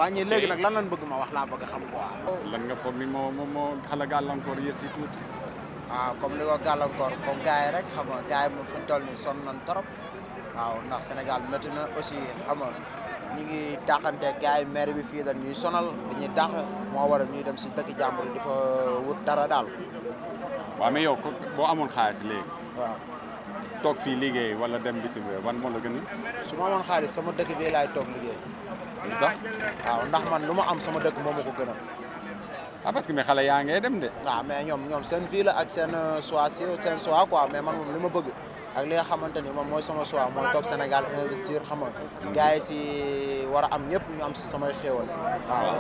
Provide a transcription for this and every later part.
waa ñii léegi nag lan lañ bëgg ma wax laa bëgg xam quoi. lan nga foog ni moo xala gàllankoor yëf yi tuuti. waaw comme li ko gàllankoor comme gars yi rek xam nga gars yi moom fi ñu toll nii sonn nañ trop waaw ndax Sénégal métti na aussi xam nga ñi ngi dàqante gars yi maire bi fii dañ ñuy sonal dañuy dàq moo waral ñuy dem si dëkk jàmbur di fa wut dara daal. waaw mais yow boo amoon xaalis léegi. waaw toog fii liggéey wala dem bitim réew wan moo la gën a. su ma amoon xaalis sama dëkk bii laay toog liggéey. lu tax. waaw ndax man lu ma am sama dëkk moo ma ko gënal. ah parce que mais xale yaa ngay dem de. waaw mais ñoom seen vie la ak seen choix seen choix quoi mais man moom li ma bëgg ak li nga xamante ni moom mooy sama choix mooy toog Sénégal investir xam nga gars yi si war a am ñëpp ñu am si samay xéewal waaw.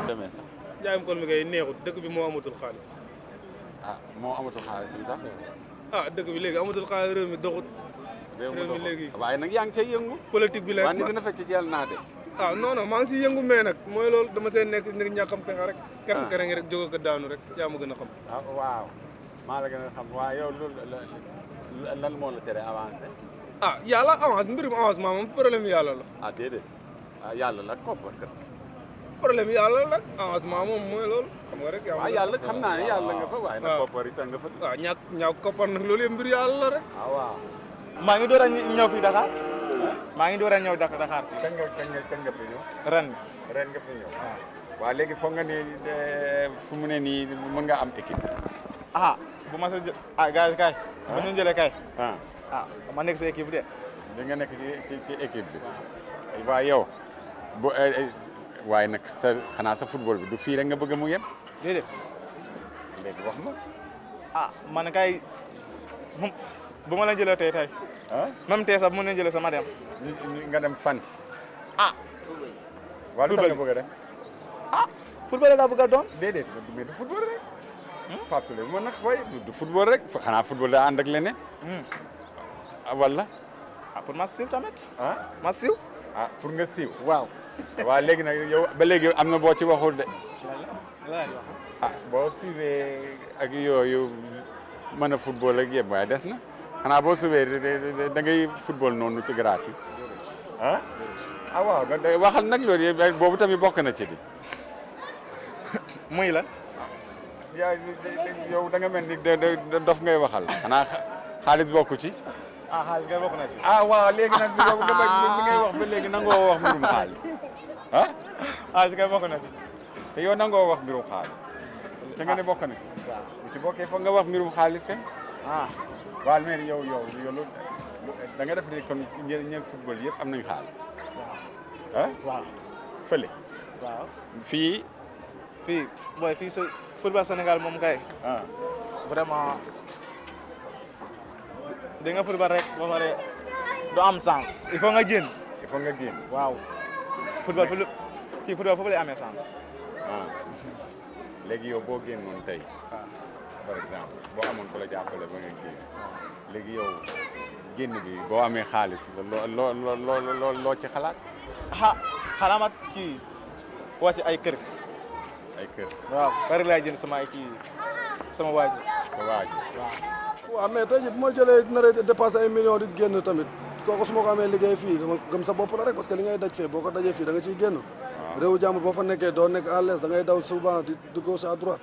demee sax. jaayam kon mi ngay neexut dëkk bi moo amatul xaalis. ah moo amatul xaalis li tax. ah dëkk bi léegi amatul xaalis réew mi doxut. réew mi léegi waaye nag yaa ngi cay yëngu. politique bi la waaye ni dina fekk ci yàlla naa de. ah non non maa ngi siy yëngu mais nag mooy loolu dama seen nekk nit ñàkkam pexe rek. kereng kereng rek jóge ko daanu rek yaa ma gën a xam. ah waaw maa la gën a xam waaye yow loolu lan moo la tere avancé. ah yàlla avance mbirum avancement moom problème yàlla la. ah déedéet ah yàlla la koppar kat. problème yàlla la nag avancement moom mooy loolu xam nga rek. waaw yàlla xam naa ne yàlla nga fa waaye nag koppar itam nga fa. waaw ñàkk koppar nag loolu yëpp mbir yàlla la rek. ah waaw. maa ngi door a ñëw fii Dakar. maa ngi door a ñëw Dakar. kañ nga fi ñëw. ren nga fi ñëw. waaw léegi foog nga ni fu mu ne nii mën nga am équipe. ah bu ma sa jë gars yi kay. bu ñu jëlee kay. ah ma nekk sa équipe de. li nga nekk ci équipe bi. waaye yow bu waaye nag xanaa sa football bi du fii rek nga bëgg mu yem. déedéet. léegi wax ma. ah man kay bu ma la jëlee tey. même tey sax mën nañu jëlee sama dem. nga dem fan. ah. waaw lu tax nga bëgg a dem. ah football laa bëgg a doon. déedéet mais du football rek. Pape Souley man nag booy du football rek xanaa football daa ànd ak leneen. wala. ah pour ma siiw tamit. ma siiw. pour nga siiw. waaw. waaw léegi nag yow ba léegi am na boo ci waxul de. boo siiwee ak yooyu mën a football ak yëpp waaye des na. xanaa boo suwee da ngay football noonu ci gratuit. waaw waxal nag loolu yëpp boobu tamit bokk na ci di. muy lan. yow da nga mel ni dof ngay waxal. xanaa xaalis bokku ci. xaalis ngay bokk na ci. waaw léegi nag yow bi ngay wax ba léegi nangoo wax mbirum xaalis. xaalis ngay bokk na ci. te yow nangoo wax mbirum xaalis. te nga ne bokk na ci. bu ci bokkee foog nga wax mbirum xaalis kay. waaw mais yow da nga def ni kon ñe football yëpp am nañu xaalis. waaw. fële. waaw. fii sa football Sénégal moom kay. vraiment di nga football rek ba pare du am sens. il faut nga génn. waaw. football foofu lay amee sens. léegi yow boo génnoon tey. par exemple boo amoon ko la jàppale ba nga génn. léegi yow génn bi boo amee xaalis loo ci xalaat. xanaa ma kii wàcc ay kër. waaw bari laay jënd sama sama waajur. waaw. waaw mais tey jii bu ma jëlee nar a dépassé ay millions di génn tamit kooku su ma ko amee liggéey fii dama gëm sa bopp la rek parce que li ngay daj fee boo ko dajee fii da nga ciy génn. réewu jàmbur boo fa nekkee doo nekk à l'aise da ngay daw souvent di gauche à droite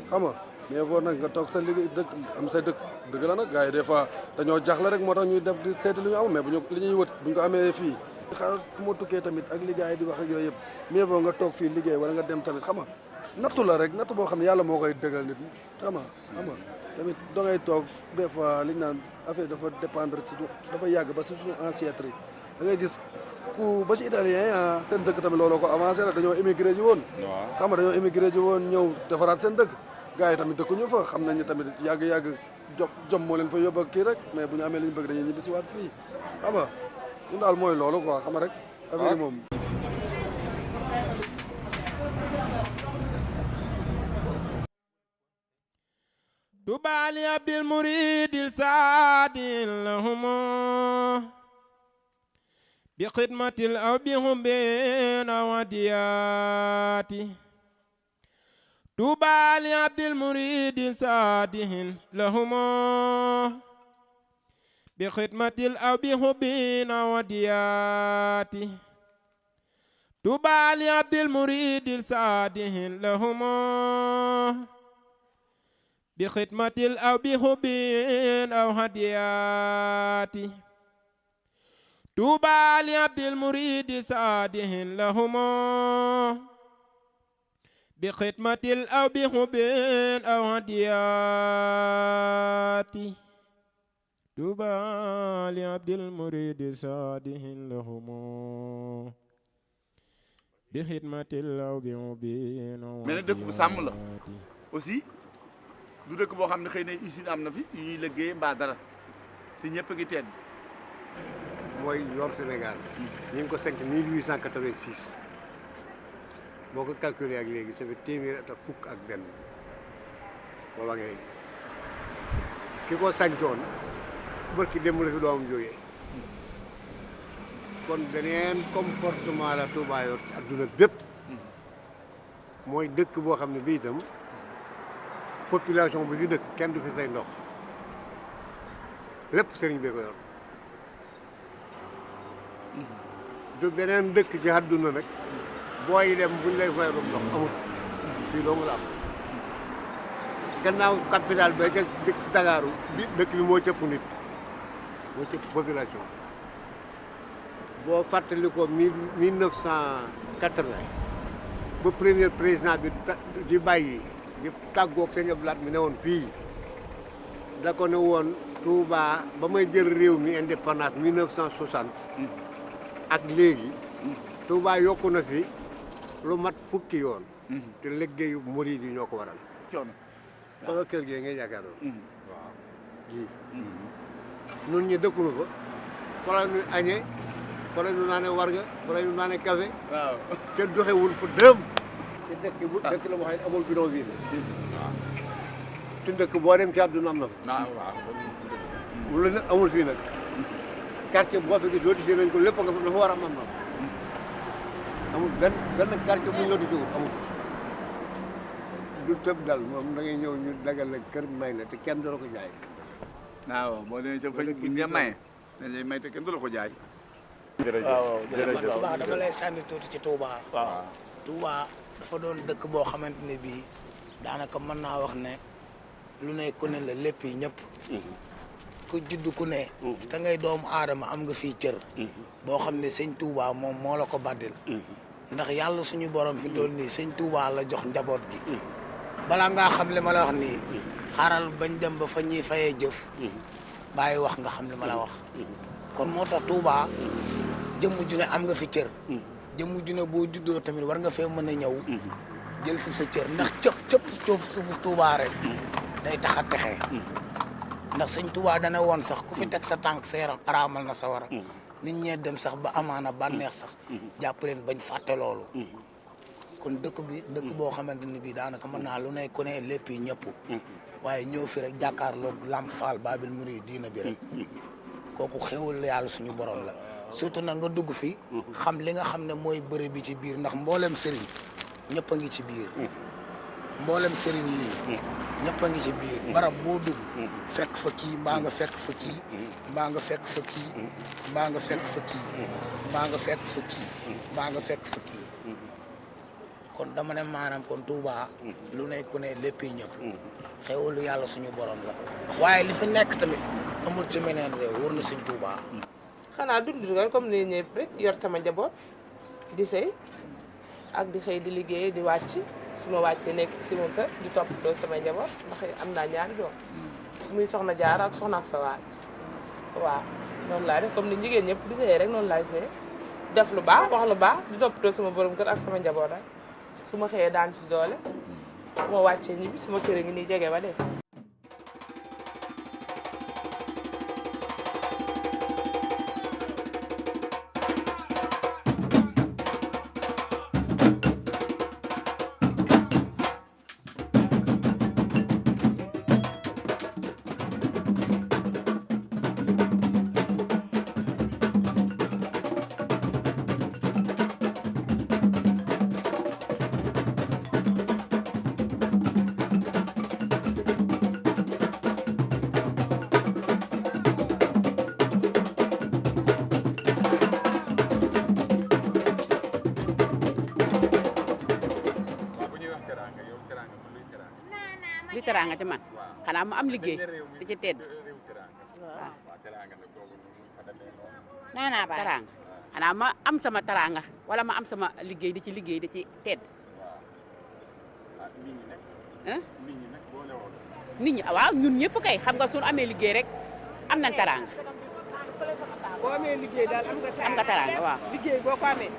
xam nga. mais foofu nag nga toog sa liggéey dëkk am sa dëgg la nag gars yi des fois dañoo jaxle rek moo tax ñuy def di seeti lu ñu am mais li ñuy wët bu ñu ko amee fii. xaaral moo tukkee tamit ak li gars yi di wax ak yooyu yëpp mieux vaut nga toog fii liggéey wala nga dem tamit xam nga nattu la rek nattu boo xam ne yàlla moo koy dëggal nit xam nga tamit da ngay toog des fois li ñu naan affaire dafa dépendre ci dafa yàgg ba si suñu ancêtre yi da ngay gis ku ba ci italien yi seen dëkk tamit looloo ko avancé la dañoo émigré ji woon. xam nga dañoo émigré ji woon ñëw defaraat seen dëkk. gars yi tamit dëkkuñu fa xam nañ ne tamit yàgg jom moo leen fa yóbbu ak kii rek mais bu ñu amee li ñu bëgg dañuy ñibbisiwaat fii xam nga ñun daal mooy loolu quoi xam nga rek affaire yi moom. Touba li abdil muridil saadil lahumu bi xidmatil aw bi hubbin aw adiyaati Touba li abdil muridil saadihin lahumu bi xidmatil aw bi hubbin aw adiyaati طوبى لعبد المريد الصادح لهم بخدمة أو بحب أو هديات طوبى لعبد المريد الصادح لهم بخدمة أو بحب أو هديات طوبى لعبد المريد الصادح لهم بخدمة أو بحب أو mais nag dëkk bu sàmm la aussi du dëkk boo xam ne xëy na usine am na fi yu ñuy liggéey mbaa dara te ñëpp a ngi tedd. mooy yor Sénégal ñu ngi ko sanc 1886 boo ko calculé ak léegi ça fait téeméer at ak fukk ak benn booba ak léegi ki ko sancoon barki démb la fi doomam jógee kon beneen comportement la Touba yor ci adduna bépp mooy dëkk boo xam ne bii itam population bi fi dëkk kenn du fi fay ndox lépp sëriñ bee ko yor du beneen dëkk ci àdduna nag booy dem buñ lay fay ndox amul fii doo nga la am gannaaw capital ba ca dëkk Dakaaru dëkk bi moo cëpp nit moo cëpp population boo fàttali ko 1980 ba premier président bi di bàyyi di tàggoog sëñ Abdou Lahad mi ne woon fii da ko ne woon Touba ba may jël réew mi indépendance 1960 ak léegi Touba yokku na fi lu mat fukki yoon te liggéeyu murid yi ñoo ko waral coono xoolal kër gi ngay yaakaaroon waaw gii nun ñi dëkkunu fa fa la ñu añee fa la ñu naane warga fa la ñu naane café waaw te doxewul fu dërëm te dëkk bu dëkk la moo xam ne amul bidon bii te dëkk boo dem ci àdduna am na fa lu ne amul fii nag quartier boo fi gis doo tisee nañ ko lépp nga dafa war a am na amul benn quartier bu ñu la di jógul amul du tëb dal moom da ngay ñëw ñu dagal la kër may la te kenn du la ko jaay waaw boo demee ca fañ buñ nga maye dañ lay may te kenn du la ko jaay. jërëjëf waaw dama lay sànni tuuti ci Touba. waaw Touba dafa doon dëkk boo xamante ne bii daanaka mën naa wax ne lu ne ku ne la lépp yi ñëpp. ku judd ku ne. te ngay doomu aadama am nga fii cër. boo xam ne sëñ Touba moom moo la ko baddil. ndax yàlla suñu borom fi toll nii sëñ Touba la jox njaboot gi. balaa ngaa xam li ma la wax nii. xaaral bañ dem ba fa ñuy fayee jëf. bàyyi wax nga xam li ma la wax. kon moo tax Touba jëmm ju ne am nga fi cër. jëmm ju ne boo juddoo tamit war nga fee mën a ñëw. jël si sa cër ndax cëpp suufu Touba rek. day tax a texe. ndax sëñ Touba dana woon sax ku fi teg sa tànk sa yaram araamal na sa wara nit ñee dem sax ba amaana bànneex sax. jàpp leen bañ fàtte loolu. kon dëkk boo xamante ni bii daanaka mën naa lu ne ku ne lépp yi ñëpp. waaye ñëw fi rek jàkkaarloog Lamp Fall Babil Mouride diina bi rek. kooku xéwal yàlla suñu borom la surtout nag nga dugg fi. xam li nga xam ne mooy bëri bi ci biir ndax mboolem sëriñ ñëpp a ngi ci biir. mboolem sëriñ yi ñëpp a ngi ci biir barab boo dugg. fekk fa kii mbaa nga fekk fa kii. mbaa nga fekk fa kii. mbaa nga fekk fa kii. mbaa nga fekk fa kii. mbaa nga fekk fa kii. kon dama ne maanaam kon Touba. lu ne ku ne lépp yi ñëpp. xéwalu yàlla suñu borom la. waaye li fi nekk tamit amul ci meneen réew wër na suñ Touba. xanaa dund nga comme ni ñëpp rek yor sama njaboot di sëy ak di xëy di liggéey di wàcc su ma wàccee nekk ci sama kër di toppatoo sama njaboot ndax am naa ñaari doom su muy soxna Jaara ak soxna Sawaat waaw noonu laa def comme ni jigéen ñëpp di sëy rek noonu laay sëy def lu baax wax lu baax di toppatoo sama borom kër ak sama njaboot rek su ma xëyee daan ci doole bu ma wàccee ñibbi sama kër a ngi nii jege ba dee li teraanga ci man xanaa ma am liggéey di ci tedd waaw teraanga xanaa ma am sama teraanga wala ma am sama liggéey di ci tedd nit ñi waaw ñun ñëpp kay xam nga suñu amee liggéey rek am nañ teraanga boo amee liggéey daal am nga teraanga waaw liggéey boo ko amee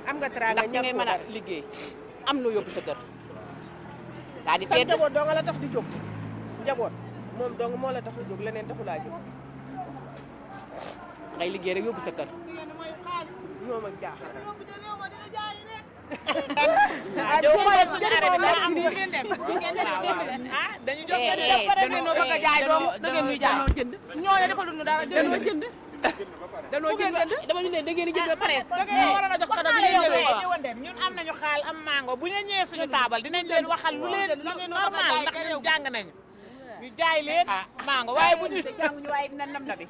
am nga teraanga ndax ngay mën a liggéey am loo yóbbu sa kër daa di tedd njaboot doo nga la tax di jóg njaboot moom dong moo la tax di jóg leneen taxu laa jóg ngay liggéey rek yóbbu sa kër ñoom ak jaaxal dañu jox dañoo bëgg a jaay doomu da ngeen ñuy jaay ñooñu defalu ñu dara dañoo jënd dama ñu ne da ngeen jënd ba pare da ngeen waroon a jox kado bi ngeen ñëwee ñun am nañu xaal am mango bu ñu ñëwee suñu taabal dinañ leen waxal lu leen normal ndax ñun jàng nañu ñu jaay leen mango waaye bu ñu jànguñu waaye dina nam na bi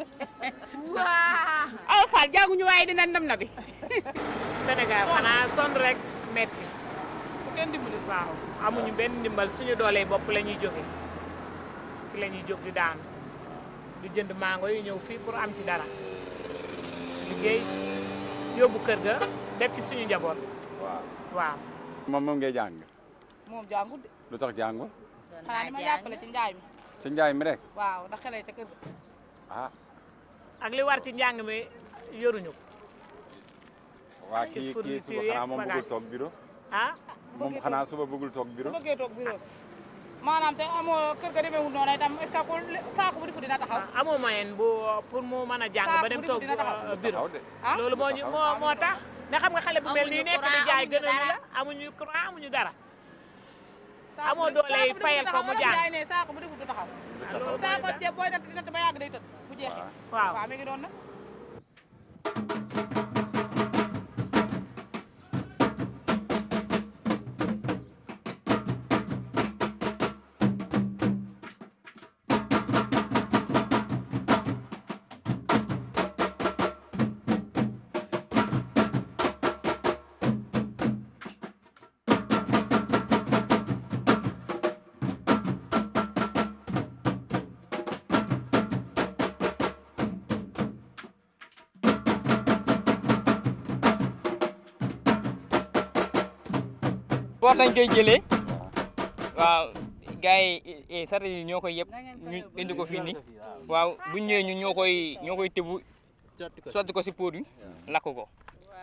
waaw aw Fall jànguñu waaye dina nam na bi Sénégal xanaa sonn rek metti fu kenn dimbali waaw amuñu benn ndimbal suñu doole bopp la ñuy jóge ci la ñuy jóg di daan di jënd mango yi ñëw fii pour am ci dara liggéey yóbbu kër ga def ci suñu njaboot waaw moom ngay jàng moom jàngul de lu tax jàngul xanaa ni ma jàppale ci njaay mi ci njaay mi rek waaw ndax xale ca kër ga ak li war ci njàng mi yoruñu ko waa kii suba xanaa moom bëggul toog bureau moom xanaa suba bëggul toog bureau su bëggee toog bureau maanaam te amoo kër ga demeewul noonu itam est-ce que saako bu di fu dina taxaw amoo moyen bu pour mu mën a jàng ba dem toog bureau loolu moo tax nga xam nga xale bu mel nii nekk di jaay gënalu la amuñu courant amuñu dara amoo doole fayal ko mu jàng ne saako bu di fu du taxaw saako ceeb booy natt di natt ba yàgg day tëdd bu jeexee waaw mi ngi doon nag sport dañ koy jëlee waaw gars yi sart yi ñoo koy yëpp ñu indi ko fii nii waaw bu ñu ñëwee ñun ñoo koy tëbu sotti ko si pot bi lakk ko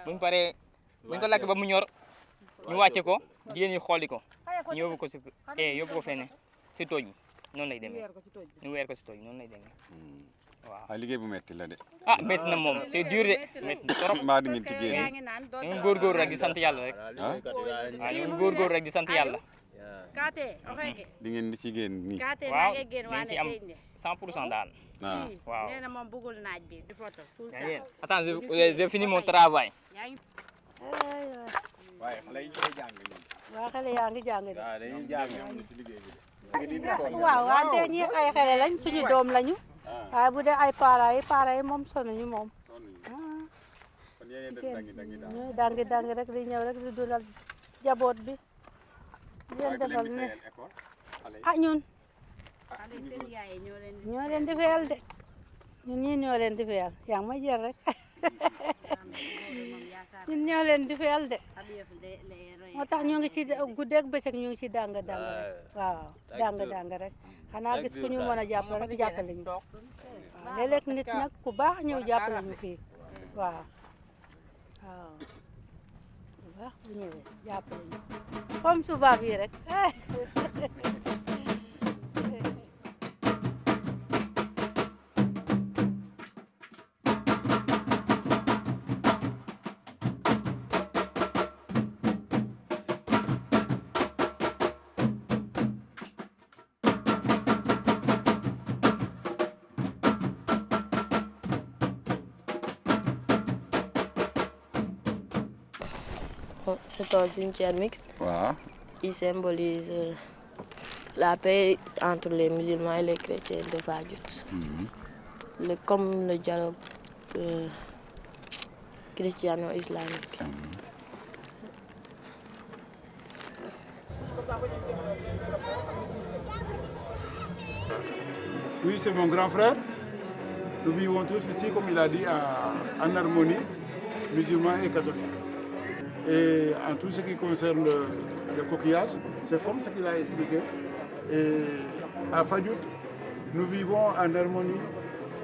buñ paree buñ ko lakk ba mu ñor ñu wàcce ko jigéen ñi xooli ko ñu yóbbu ko si yóbbu ko fene si tooj bi noonu lay demee ñu weer ko si tooj bi noonu lay demee waaw liggéey bu metti la de métti na moom c'est dur de métti na trop mbaa di ngeen ci génn ñu góorgóorlu rek di sant yàlla rek waaw ñu góorgóorlu rek di sant yàlla di ngeen di ci génn nii waaw dañ ci am 100% daal waaw nee na moom bëggul naaj bi di photo tout le temps attends j'ai fini mon travail waaye xale yi ñooy jàng nii waaw xale yaa ngi jàng de waaw dañuy jàng ci liggéey bi waaw wante ñi ay xale lañ suñu doom lañu waaye bu dee ay parents yi moom sonuñu moom ñooy dangi rek di ñëw rek di dundal jaboot bi di leen defal ne ñun ñoo leen di fayal de ñun ñii ñoo leen di fayal yaa ngi may jël rek ñun ñoo leen di fayal de moo tax ñu ngi ci guddeeg bëccëg ñu ngi ci dang rek waaw dang rek xanaa gis ku ñu mën a jàppale rek jàppale ñu waaw léeg-léeg nit nag ku baax ñëw jàppale ñu fii waaw ku baax bu ñëwee jàppale ñu comme tubaab yi rek C'est un cimetière mixte. Wow. Il symbolise la paix entre les musulmans et les chrétiens de Fadiout. Comme le dialogue christiano-islamique. Oui, c'est mon grand frère. Nous vivons tous ici, comme il a dit, en harmonie, musulmans et catholiques. Et en tout ce qui concerne le coquillage, c'est comme ce qu'il a expliqué. Et à Fadjout, nous vivons en harmonie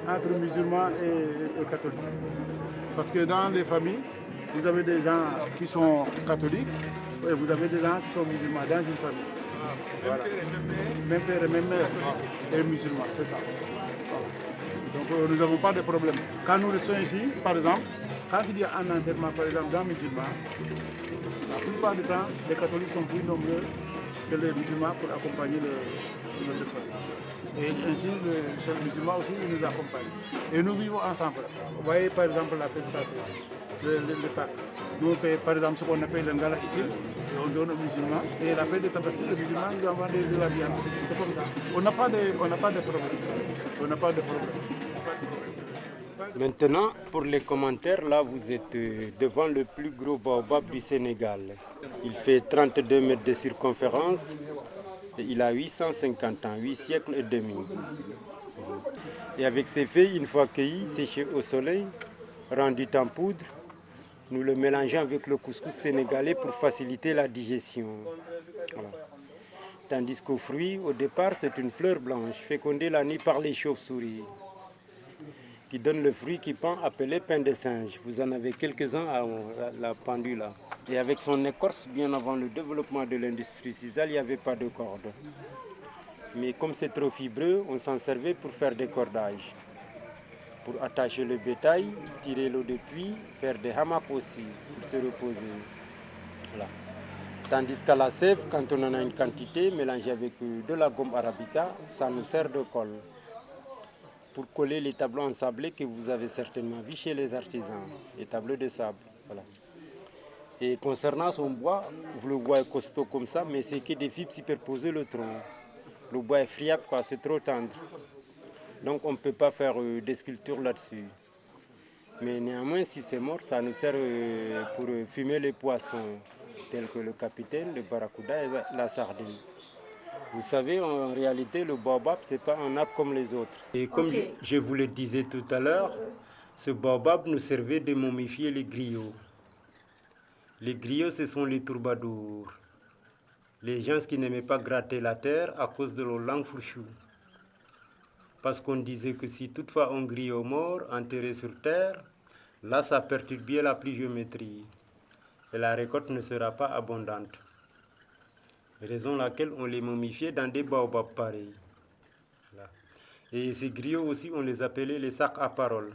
entre musulmans et catholiques. Parce que dans les familles, vous avez des gens qui sont catholiques et vous avez des gens qui sont musulmans dans une famille. Voilà. Même père et même mère et musulmans, c'est ça. Donc nous n'avons pas de problème. Quand nous restons ici, par exemple, quand il y a un enterrement, par exemple, d'un musulman, la plupart du temps, les catholiques sont plus nombreux que les musulmans pour accompagner le défunt. Et ainsi, les musulmans aussi, ils nous accompagnent. Et nous vivons ensemble. Vous voyez, par exemple, la fête passée, le Pâques. Nous, on fait, par exemple, ce qu'on appelle le ngala ici, et on donne aux musulmans. Et la fête de Tabaski, les musulmans nous envoient de la viande. C'est comme ça. On n'a pas de problème. On n'a pas de problème. Maintenant, pour les commentaires, là, vous êtes devant le plus gros baobab du Sénégal. Il fait 32 mètres de circonférence et il a 850 ans, 8 siècles et demi. Et avec ces feuilles, une fois cueillies, séchées au soleil, rendues en poudre, nous le mélangeons avec le couscous sénégalais pour faciliter la digestion. Voilà. Tandis qu'au fruit, au départ, c'est une fleur blanche, fécondée la nuit par les chauves-souris, qui donne le fruit qui pend, appelé pain de singe. Vous en avez quelques-uns à la pendule là. Et avec son écorce, bien avant le développement de l'industrie cisale, il n'y avait pas de corde. Mais comme c'est trop fibreux, on s'en servait pour faire des cordages. Pour attacher le bétail, tirer l'eau de puits, faire des hamacs aussi, pour se reposer. Voilà. Tandis qu'à la sève, quand on en a une quantité, mélangée avec de la gomme arabica, ça nous sert de colle. Pour coller les tableaux ensablés que vous avez certainement vus chez les artisans, les tableaux de sable. Voilà. Et concernant son bois, vous le voyez costaud comme ça, mais c'est que des fibres superposées le tronc. Le bois est friable, quoi, c'est trop tendre. Donc on ne peut pas faire des sculptures là-dessus. Mais néanmoins, si c'est mort, ça nous sert pour fumer les poissons, tels que le capitaine, le barracuda et la sardine. Vous savez, en réalité, le baobab, ce n'est pas un arbre comme les autres. Et comme je vous le disais tout à l'heure, ce baobab nous servait de momifier les griots. Les griots, ce sont les troubadours. Les gens qui n'aimaient pas gratter la terre à cause de leur langue fourchue. Parce qu'on disait que si toutefois un griot mort enterré sur terre, là, ça perturbait la pluviométrie. Et la récolte ne sera pas abondante. Raison laquelle on les momifiait dans des baobabs pareils. Voilà. Et ces griots aussi, on les appelait les sacs à parole.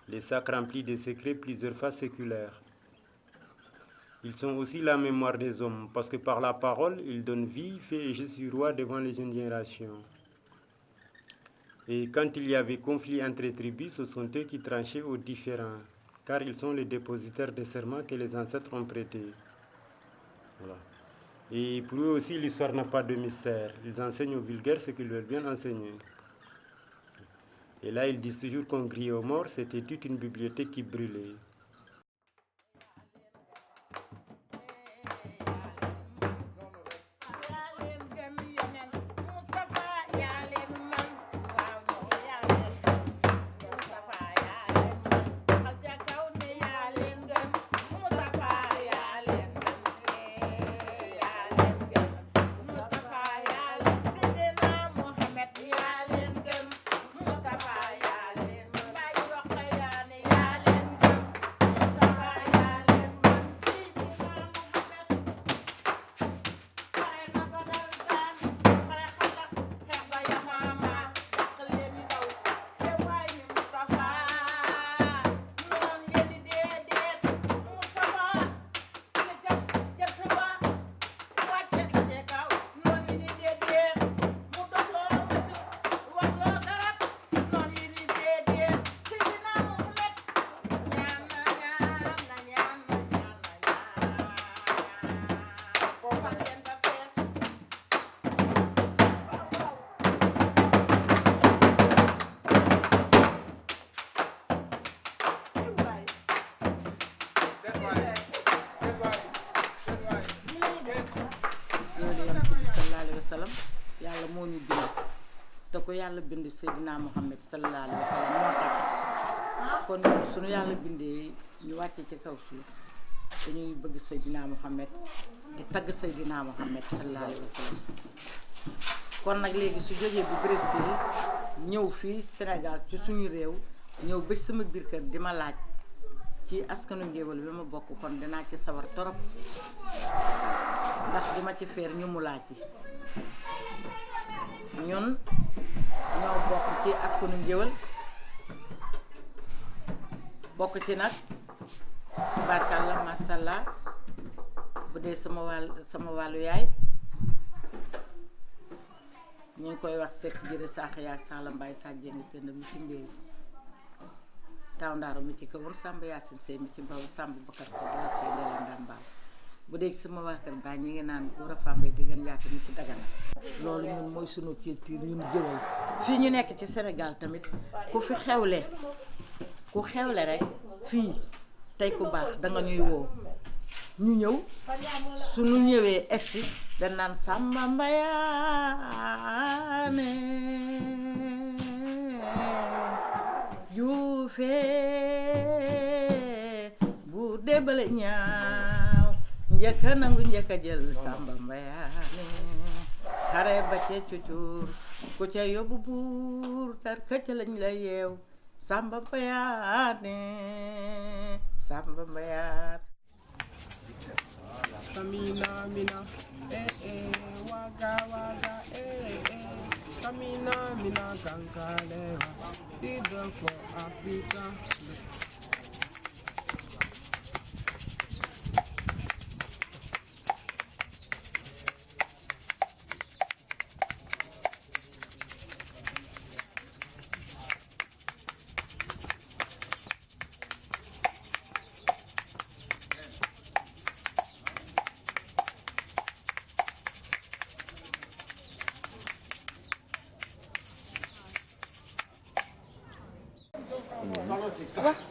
Les sacs remplis de secrets plusieurs fois séculaires. Ils sont aussi la mémoire des hommes, parce que par la parole, ils donnent vie, fait et je suis roi devant les jeunes générations. Et quand il y avait conflit entre tribus, ce sont eux qui tranchaient aux différends, car ils sont les dépositaires des serments que les ancêtres ont prêtés. Voilà. Et pour eux aussi, l'histoire n'a pas de mystère. Ils enseignent aux vulgaires ce qu'ils veulent bien enseigner. Et là, ils disent toujours qu'un griot mort, c'était toute une bibliothèque qui brûlait. te ko yàlla bind Seydina Muhammad sallallahu alayhi wa sallam moo tax kon ñun suñu yàlla bindee ñu wàcce ci kaw suuf dañuy bëgg Seydina Muhammad di tagg Seydina Muhammad sallallahu alayhi wa sallam kon nag léegi su jógee bu Brésil ñëw fii Sénégal ci suñu réew ñëw ba sama biir kër di ma laaj ci askanu Ngéwél bi ma bokk kon dinaa ci sawar torop ndax di ma ci feer ñu mu laaj ci ñun ñoo bokk ci askanu Ngéwél bokk ci nag barkalla masalla bu dee sama wàllu yaay ñu ngi koy wax Seck jërë saax yaak Sala Mbaye sa jéngi pend mi ci mbéy taw ndaaru mi ci kawoon Samba Yacine Sey mi ci mbaw Samba Bakar ko dala fay dela ndambaaw bu dee sama waa kër baa ñi ngi naan góor a Fambaye diggan yaata mi ci Dagana loolu ñun mooy sunu culture ñun jëwal fii ñu nekk ci Sénégal tamit ku fi xewle rek fii tey ku baax danga ñuy woo ñu ñëw suñu ñëwee egsi dañ naan Samba Mbayaane juufee bu débale ñaaw njëkk a nangu njëkk a jël Samba Mbayaane xare ba ca cucuur ku ca yóbbu buur tar këcc lañ la yeew Samba Mbayaane Samba Mbayaane Samina mina waga waga Samina mina kankalewa Leader for Africa.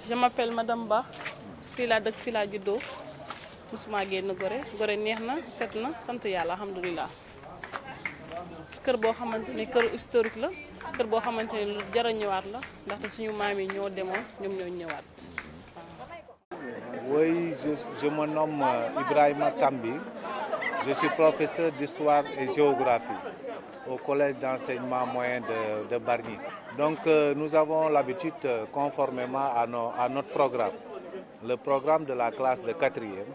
Je m'appelle Madame Ba fii laa dëkk fii laa juddoo musuma génn Gorée neex na set na sant yàlla alhamdulilah kër boo xamante ni kër historique la kër boo xamante ni lu jar a ñëwaat la ndaxte suñu maam yi ñoo demoon ñoom ñoo ñëwaat. Oui, je me nomme Ibrahima Kambi. Je suis professeur d'histoire et géographie au collège d'enseignement moyen de Bargny. Donc nous avons l'habitude, conformément à notre programme, le programme de la classe de 4e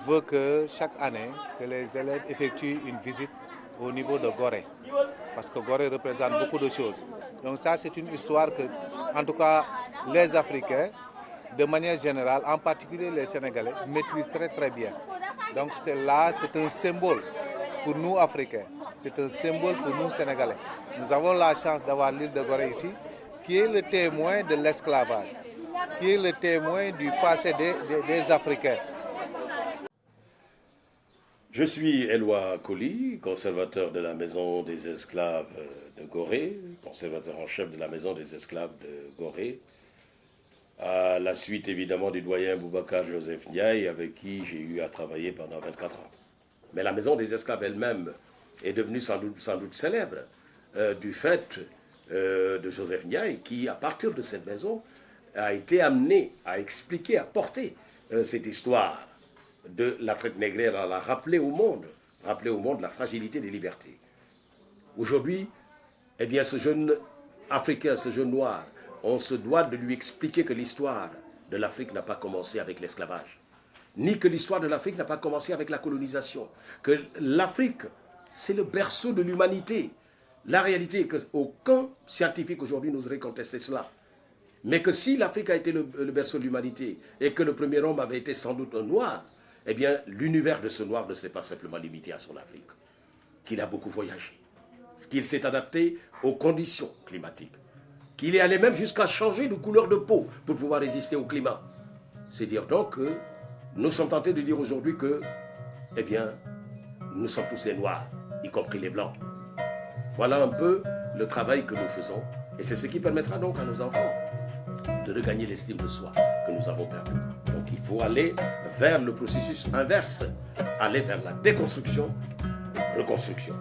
veut que chaque année, que les élèves effectuent une visite au niveau de Gorée. Parce que Gorée représente beaucoup de choses. Donc ça, c'est une histoire que, en tout cas, les Africains, de manière générale, en particulier les Sénégalais, maîtrisent très très bien. Donc c'est un symbole pour nous Africains. C'est un symbole pour nous Sénégalais. Nous avons la chance d'avoir l'île de Gorée ici, qui est le témoin de l'esclavage, qui est le témoin du passé des Africains. Je suis Éloi Colli, conservateur de la Maison des Esclaves de Gorée, conservateur en chef de la Maison des Esclaves de Gorée, à la suite évidemment du doyen Boubacar Joseph Ndiaye, avec qui j'ai eu à travailler pendant 24 ans. Mais la Maison des Esclaves elle-même est devenue sans doute célèbre du fait de Joseph Ndiaye, qui, à partir de cette maison, a été amené à expliquer, à porter cette histoire de la traite négrière, à la rappeler au monde la fragilité des libertés. Aujourd'hui, eh bien, ce jeune Africain, ce jeune noir, on se doit de lui expliquer que l'histoire de l'Afrique n'a pas commencé avec l'esclavage, ni que l'histoire de l'Afrique n'a pas commencé avec la colonisation, que l'Afrique, c'est le berceau de l'humanité. La réalité est qu'aucun scientifique aujourd'hui n'oserait contester cela. Mais que si l'Afrique a été le berceau de l'humanité et que le premier homme avait été sans doute un noir, eh bien, l'univers de ce noir ne s'est pas simplement limité à son Afrique, qu'il a beaucoup voyagé, qu'il s'est adapté aux conditions climatiques, qu'il est allé même jusqu'à changer de couleur de peau pour pouvoir résister au climat. C'est dire donc que nous sommes tentés de dire aujourd'hui que, eh bien, nous sommes tous des noirs, y compris les blancs. Voilà un peu le travail que nous faisons, et c'est ce qui permettra donc à nos enfants de regagner l'estime de soi que nous avons perdue. Donc il faut aller vers le processus inverse, aller vers la déconstruction, reconstruction.